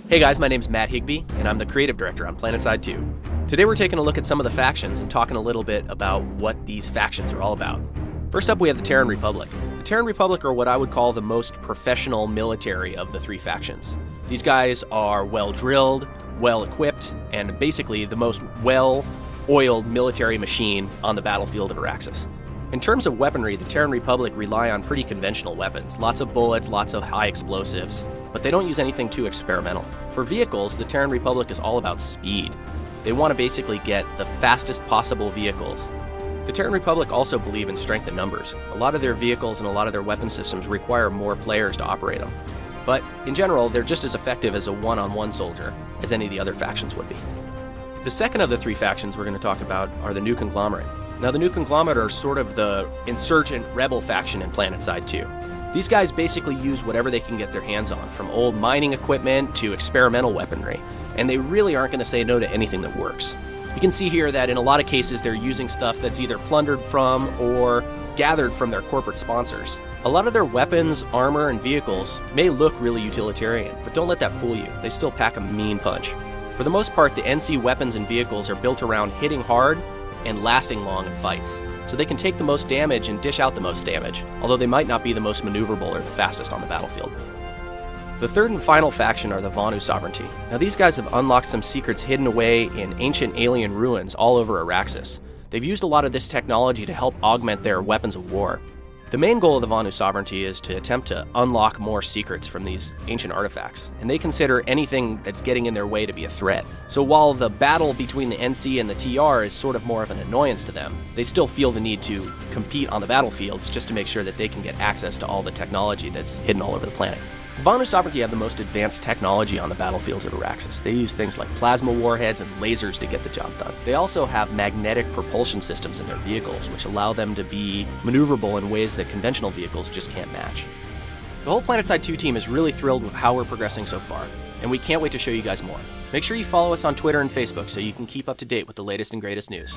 Hey guys, my name's Matt Higbee, and I'm the creative director on Planetside 2. Today we're taking a look at some of the factions and talking a little bit about what these factions are all about. First up, we have the Terran Republic. The Terran Republic are what I would call the most professional military of the three factions. These guys are well-drilled, well-equipped, and basically the most well-oiled military machine on the battlefield of Araxis. In terms of weaponry, the Terran Republic rely on pretty conventional weapons. Lots of bullets, lots of high explosives, but they don't use anything too experimental. For vehicles, the Terran Republic is all about speed. They want to basically get the fastest possible vehicles. The Terran Republic also believe in strength in numbers. A lot of their vehicles and a lot of their weapon systems require more players to operate them. But in general, they're just as effective as a one-on-one soldier as any of the other factions would be. The second of the three factions we're going to talk about are the New Conglomerate. Now, the New Conglomerate are sort of the insurgent rebel faction in Planetside 2. These guys basically use whatever they can get their hands on, from old mining equipment to experimental weaponry, and they really aren't going to say no to anything that works. You can see here that in a lot of cases they're using stuff that's either plundered from or gathered from their corporate sponsors. A lot of their weapons, armor, and vehicles may look really utilitarian, but don't let that fool you. They still pack a mean punch. For the most part, the NC weapons and vehicles are built around hitting hard and lasting long in fights, so they can take the most damage and dish out the most damage, although they might not be the most maneuverable or the fastest on the battlefield. The third and final faction are the Vonu Sovereignty. Now, these guys have unlocked some secrets hidden away in ancient alien ruins all over Araxis. They've used a lot of this technology to help augment their weapons of war. The main goal of the Vonu Sovereignty is to attempt to unlock more secrets from these ancient artifacts, and they consider anything that's getting in their way to be a threat. So while the battle between the NC and the TR is sort of more of an annoyance to them, they still feel the need to compete on the battlefields just to make sure that they can get access to all the technology that's hidden all over the planet. The Vonu Sovereignty have the most advanced technology on the battlefields of Araxis. They use things like plasma warheads and lasers to get the job done. They also have magnetic propulsion systems in their vehicles, which allow them to be maneuverable in ways that conventional vehicles just can't match. The whole Planetside 2 team is really thrilled with how we're progressing so far, and we can't wait to show you guys more. Make sure you follow us on Twitter and Facebook so you can keep up to date with the latest and greatest news.